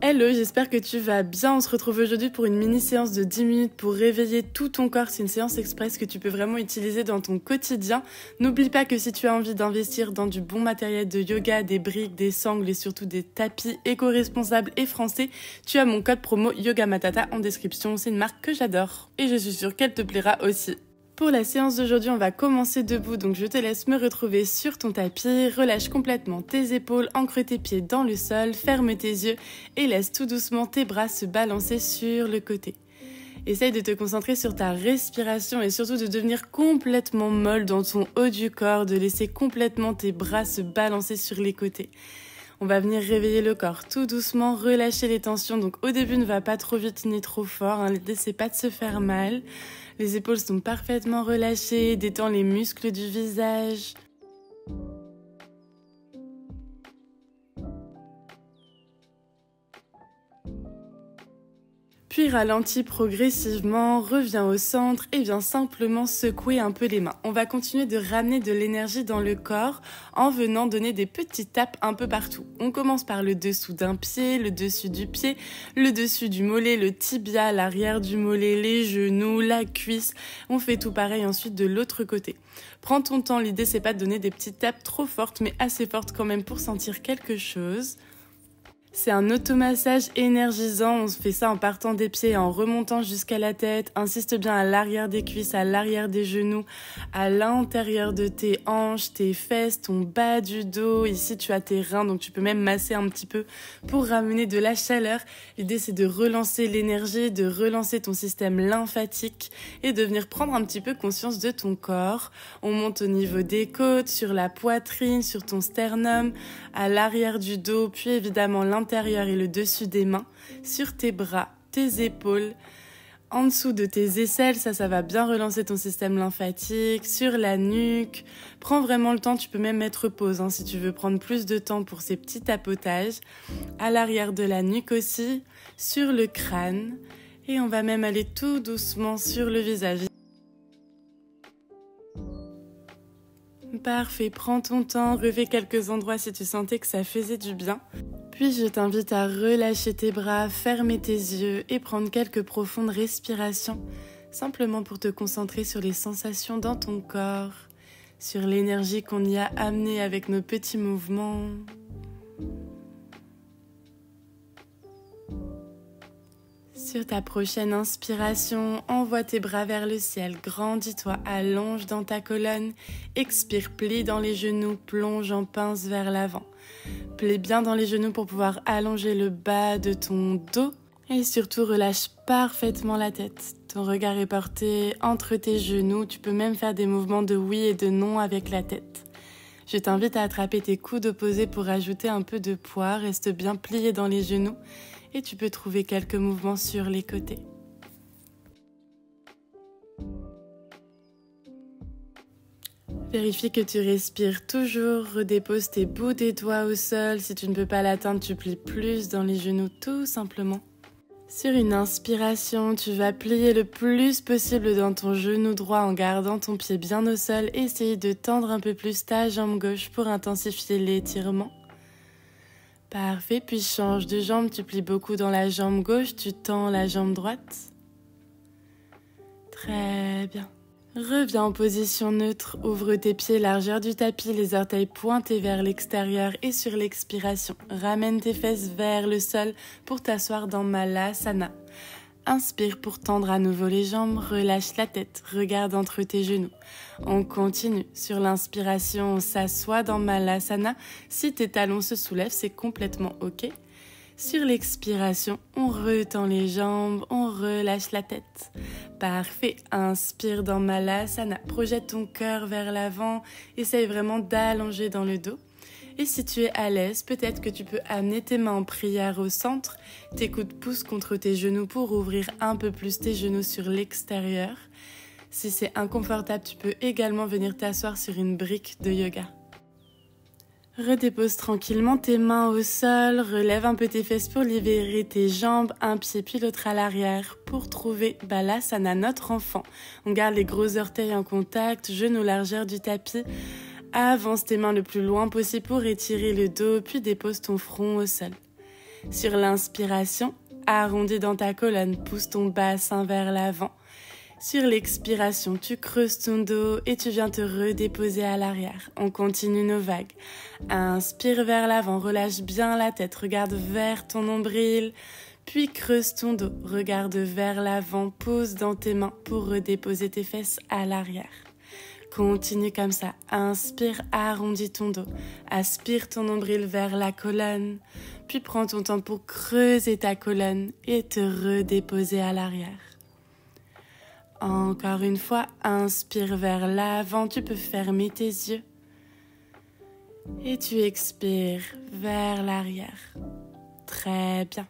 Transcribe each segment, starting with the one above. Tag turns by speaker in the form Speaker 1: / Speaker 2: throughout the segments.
Speaker 1: Hello, j'espère que tu vas bien. On se retrouve aujourd'hui pour une mini-séance de 10 minutes pour réveiller tout ton corps. C'est une séance express que tu peux vraiment utiliser dans ton quotidien. N'oublie pas que si tu as envie d'investir dans du bon matériel de yoga, des briques, des sangles et surtout des tapis éco-responsables et français, tu as mon code promo Yoga Matata en description. C'est une marque que j'adore et je suis sûre qu'elle te plaira aussi. Pour la séance d'aujourd'hui, on va commencer debout, donc je te laisse me retrouver sur ton tapis, relâche complètement tes épaules, ancre tes pieds dans le sol, ferme tes yeux et laisse tout doucement tes bras se balancer sur le côté. Essaye de te concentrer sur ta respiration et surtout de devenir complètement molle dans ton haut du corps, de laisser complètement tes bras se balancer sur les côtés. On va venir réveiller le corps tout doucement, relâcher les tensions. Donc au début, ne va pas trop vite ni trop fort. L'idée, c'est pas de se faire mal. Les épaules sont parfaitement relâchées. Détends les muscles du visage. Puis ralentis progressivement, reviens au centre et viens simplement secouer un peu les mains. On va continuer de ramener de l'énergie dans le corps en venant donner des petites tapes un peu partout. On commence par le dessous d'un pied, le dessus du pied, le dessus du mollet, le tibia, l'arrière du mollet, les genoux, la cuisse. On fait tout pareil ensuite de l'autre côté. Prends ton temps, l'idée c'est pas de donner des petites tapes trop fortes mais assez fortes quand même pour sentir quelque chose. C'est un automassage énergisant, on se fait ça en partant des pieds et en remontant jusqu'à la tête. Insiste bien à l'arrière des cuisses, à l'arrière des genoux, à l'intérieur de tes hanches, tes fesses, ton bas du dos. Ici, tu as tes reins, donc tu peux même masser un petit peu pour ramener de la chaleur. L'idée, c'est de relancer l'énergie, de relancer ton système lymphatique et de venir prendre un petit peu conscience de ton corps. On monte au niveau des côtes, sur la poitrine, sur ton sternum, à l'arrière du dos, puis évidemment l'intérieur et le dessus des mains, sur tes bras, tes épaules, en dessous de tes aisselles, ça va bien relancer ton système lymphatique, sur la nuque. Prends vraiment le temps, tu peux même mettre pause si tu veux prendre plus de temps pour ces petits tapotages. À l'arrière de la nuque aussi, sur le crâne, et on va même aller tout doucement sur le visage. Parfait, prends ton temps, refais quelques endroits si tu sentais que ça faisait du bien. Puis je t'invite à relâcher tes bras, fermer tes yeux et prendre quelques profondes respirations, simplement pour te concentrer sur les sensations dans ton corps, sur l'énergie qu'on y a amenée avec nos petits mouvements. Sur ta prochaine inspiration, envoie tes bras vers le ciel, grandis-toi, allonge dans ta colonne, expire, plie dans les genoux, plonge en pince vers l'avant. Plie bien dans les genoux pour pouvoir allonger le bas de ton dos et surtout relâche parfaitement la tête. Ton regard est porté entre tes genoux, tu peux même faire des mouvements de oui et de non avec la tête. Je t'invite à attraper tes coudes opposés pour ajouter un peu de poids, reste bien plié dans les genoux. Et tu peux trouver quelques mouvements sur les côtés. Vérifie que tu respires toujours, redépose tes bouts des doigts au sol. Si tu ne peux pas l'atteindre, tu plies plus dans les genoux tout simplement. Sur une inspiration, tu vas plier le plus possible dans ton genou droit en gardant ton pied bien au sol. Essaye de tendre un peu plus ta jambe gauche pour intensifier l'étirement. Parfait, puis change de jambe, tu plies beaucoup dans la jambe gauche, tu tends la jambe droite. Très bien. Reviens en position neutre, ouvre tes pieds largeur du tapis, les orteils pointés vers l'extérieur et sur l'expiration. Ramène tes fesses vers le sol pour t'asseoir dans Malasana. Inspire pour tendre à nouveau les jambes, relâche la tête, regarde entre tes genoux. On continue. Sur l'inspiration, on s'assoit dans Malasana. Si tes talons se soulèvent, c'est complètement ok. Sur l'expiration, on retend les jambes, on relâche la tête. Parfait. Inspire dans Malasana. Projette ton cœur vers l'avant. Essaye vraiment d'allonger dans le dos. Et si tu es à l'aise, peut-être que tu peux amener tes mains en prière au centre, tes coudes poussent contre tes genoux pour ouvrir un peu plus tes genoux sur l'extérieur. Si c'est inconfortable, tu peux également venir t'asseoir sur une brique de yoga. Redépose tranquillement tes mains au sol, relève un peu tes fesses pour libérer tes jambes, un pied puis l'autre à l'arrière pour trouver Balasana, notre enfant. On garde les gros orteils en contact, genoux largeur du tapis. Avance tes mains le plus loin possible pour étirer le dos, puis dépose ton front au sol. Sur l'inspiration, arrondis dans ta colonne, pousse ton bassin vers l'avant. Sur l'expiration, tu creuses ton dos et tu viens te redéposer à l'arrière. On continue nos vagues. Inspire vers l'avant, relâche bien la tête, regarde vers ton nombril, puis creuse ton dos, regarde vers l'avant, pose dans tes mains pour redéposer tes fesses à l'arrière. Continue comme ça, inspire, arrondis ton dos, aspire ton nombril vers la colonne, puis prends ton temps pour creuser ta colonne et te redéposer à l'arrière. Encore une fois, inspire vers l'avant, tu peux fermer tes yeux. Et tu expires vers l'arrière. Très bien.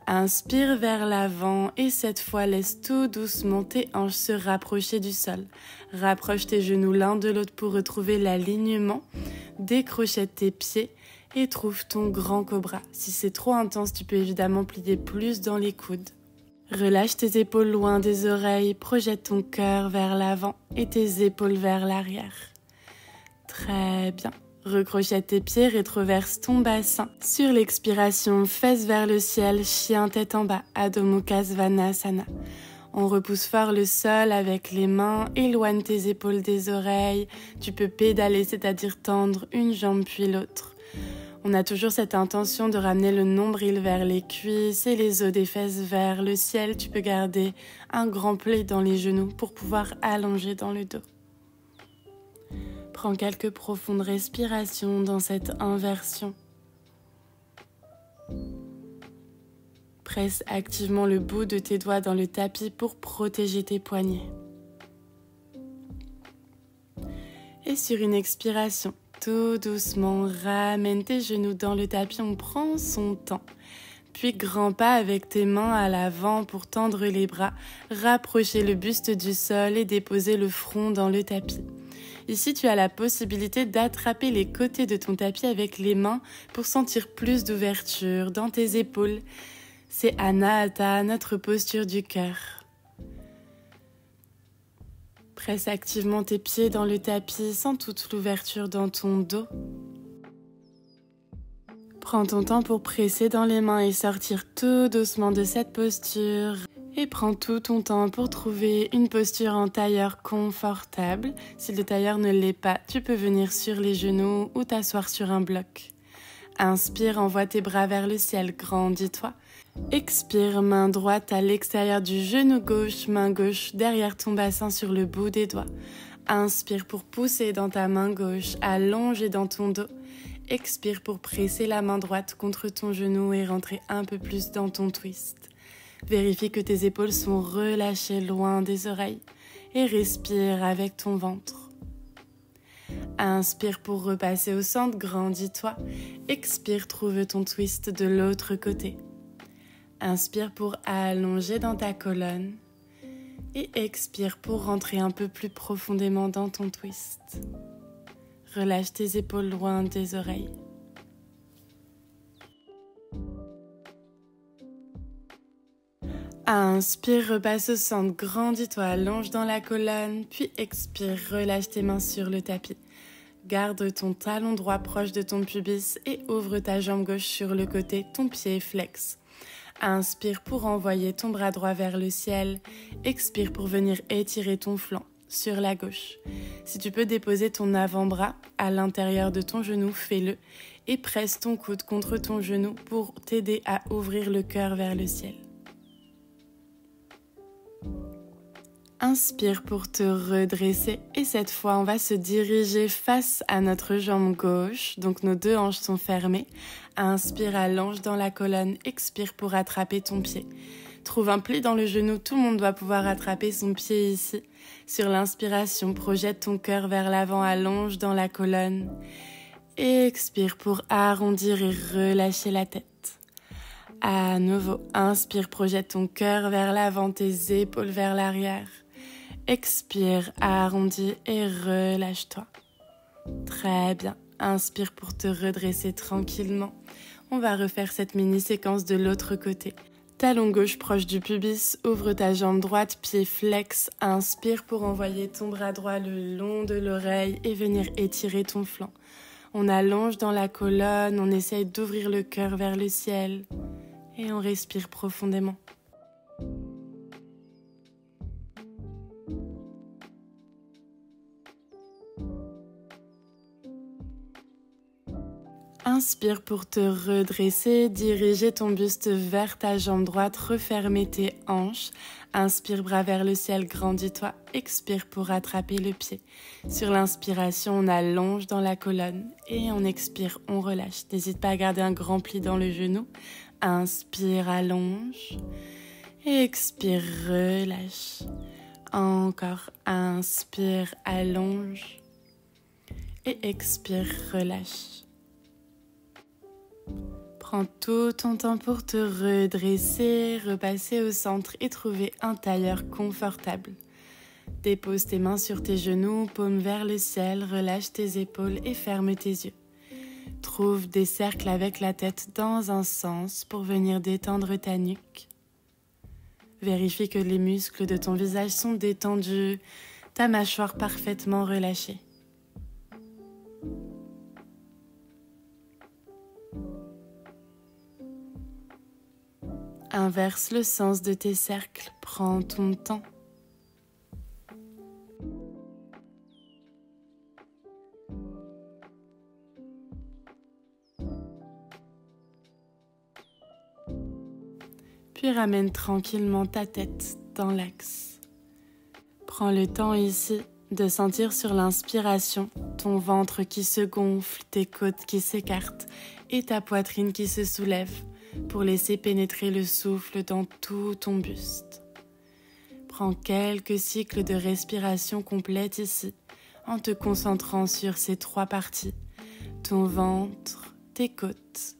Speaker 1: Inspire vers l'avant et cette fois laisse tout doucement tes hanches se rapprocher du sol. Rapproche tes genoux l'un de l'autre pour retrouver l'alignement. Décrochette tes pieds et trouve ton grand cobra. Si c'est trop intense, tu peux évidemment plier plus dans les coudes. Relâche tes épaules loin des oreilles, projette ton cœur vers l'avant et tes épaules vers l'arrière. Très bien. Recrochette tes pieds, rétroverse ton bassin. Sur l'expiration, fesses vers le ciel, chien tête en bas, Adho Mukha Svanasana. On repousse fort le sol avec les mains, éloigne tes épaules des oreilles. Tu peux pédaler, c'est-à-dire tendre une jambe puis l'autre. On a toujours cette intention de ramener le nombril vers les cuisses et les os des fesses vers le ciel. Tu peux garder un grand pli dans les genoux pour pouvoir allonger dans le dos. Prends quelques profondes respirations dans cette inversion. Presse activement le bout de tes doigts dans le tapis pour protéger tes poignets. Et sur une expiration, tout doucement, ramène tes genoux dans le tapis, on prend son temps. Puis grand pas avec tes mains à l'avant pour tendre les bras, rapprocher le buste du sol et déposer le front dans le tapis. Ici, tu as la possibilité d'attraper les côtés de ton tapis avec les mains pour sentir plus d'ouverture dans tes épaules. C'est Anahata, notre posture du cœur. Presse activement tes pieds dans le tapis, sens toute l'ouverture dans ton dos. Prends ton temps pour presser dans les mains et sortir tout doucement de cette posture. Et prends tout ton temps pour trouver une posture en tailleur confortable. Si le tailleur ne l'est pas, tu peux venir sur les genoux ou t'asseoir sur un bloc. Inspire, envoie tes bras vers le ciel, grandis-toi. Expire, main droite à l'extérieur du genou gauche, main gauche derrière ton bassin sur le bout des doigts. Inspire pour pousser dans ta main gauche, allonger dans ton dos. Expire pour presser la main droite contre ton genou et rentrer un peu plus dans ton twist. Vérifie que tes épaules sont relâchées loin des oreilles et respire avec ton ventre. Inspire pour repasser au centre, grandis-toi. Expire, trouve ton twist de l'autre côté. Inspire pour allonger dans ta colonne et expire pour rentrer un peu plus profondément dans ton twist. Relâche tes épaules loin des oreilles. Inspire, repasse au centre, grandis-toi, allonge dans la colonne, puis expire, relâche tes mains sur le tapis. Garde ton talon droit proche de ton pubis et ouvre ta jambe gauche sur le côté, ton pied flex. Inspire pour envoyer ton bras droit vers le ciel, expire pour venir étirer ton flanc sur la gauche. Si tu peux déposer ton avant-bras à l'intérieur de ton genou, fais-le et presse ton coude contre ton genou pour t'aider à ouvrir le cœur vers le ciel. Inspire pour te redresser et cette fois on va se diriger face à notre jambe gauche, donc nos deux hanches sont fermées. Inspire, allonge dans la colonne, expire pour attraper ton pied. Trouve un pli dans le genou, tout le monde doit pouvoir attraper son pied ici. Sur l'inspiration, projette ton cœur vers l'avant, allonge dans la colonne. Expire pour arrondir et relâcher la tête. À nouveau, inspire, projette ton cœur vers l'avant, tes épaules vers l'arrière. Expire, arrondis et relâche-toi. Très bien. Inspire pour te redresser tranquillement. On va refaire cette mini-séquence de l'autre côté. Talon gauche proche du pubis, ouvre ta jambe droite, pied flex. Inspire pour envoyer ton bras droit le long de l'oreille et venir étirer ton flanc. On allonge dans la colonne, on essaye d'ouvrir le cœur vers le ciel et on respire profondément. Inspire pour te redresser, diriger ton buste vers ta jambe droite, refermer tes hanches. Inspire, bras vers le ciel, grandis-toi. Expire pour attraper le pied. Sur l'inspiration, on allonge dans la colonne et on expire, on relâche. N'hésite pas à garder un grand pli dans le genou. Inspire, allonge. Expire, relâche. Encore, inspire, allonge. Et expire, relâche. Prends tout ton temps pour te redresser, repasser au centre et trouver un tailleur confortable. Dépose tes mains sur tes genoux, paume vers le ciel, relâche tes épaules et ferme tes yeux. Trouve des cercles avec la tête dans un sens pour venir détendre ta nuque. Vérifie que les muscles de ton visage sont détendus, ta mâchoire parfaitement relâchée. Inverse le sens de tes cercles, prends ton temps. Puis ramène tranquillement ta tête dans l'axe. Prends le temps ici de sentir sur l'inspiration ton ventre qui se gonfle, tes côtes qui s'écartent et ta poitrine qui se soulève, pour laisser pénétrer le souffle dans tout ton buste. Prends quelques cycles de respiration complète ici, en te concentrant sur ces 3 parties, ton ventre, tes côtes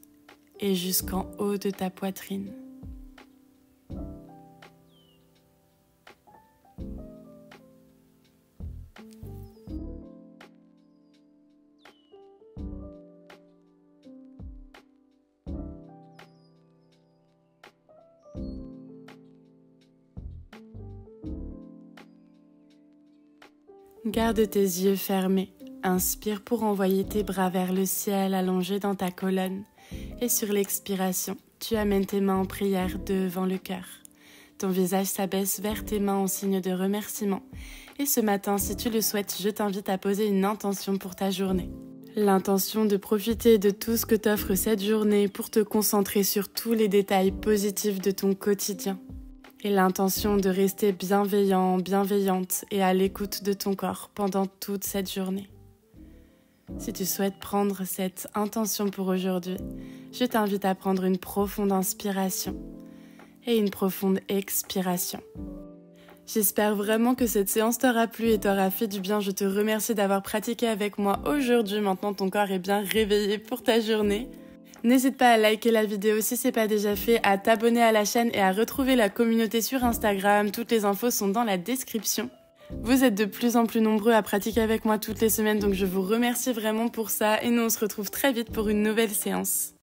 Speaker 1: et jusqu'en haut de ta poitrine. Garde tes yeux fermés. Inspire pour envoyer tes bras vers le ciel allongés dans ta colonne. Et sur l'expiration, tu amènes tes mains en prière devant le cœur. Ton visage s'abaisse vers tes mains en signe de remerciement. Et ce matin, si tu le souhaites, je t'invite à poser une intention pour ta journée. L'intention de profiter de tout ce que t'offre cette journée pour te concentrer sur tous les détails positifs de ton quotidien. Et l'intention de rester bienveillant, bienveillante et à l'écoute de ton corps pendant toute cette journée. Si tu souhaites prendre cette intention pour aujourd'hui, je t'invite à prendre une profonde inspiration et une profonde expiration. J'espère vraiment que cette séance t'aura plu et t'aura fait du bien. Je te remercie d'avoir pratiqué avec moi aujourd'hui. Maintenant, ton corps est bien réveillé pour ta journée. N'hésite pas à liker la vidéo si ce n'est pas déjà fait, à t'abonner à la chaîne et à retrouver la communauté sur Instagram. Toutes les infos sont dans la description. Vous êtes de plus en plus nombreux à pratiquer avec moi toutes les semaines, donc je vous remercie vraiment pour ça. Et nous, on se retrouve très vite pour une nouvelle séance.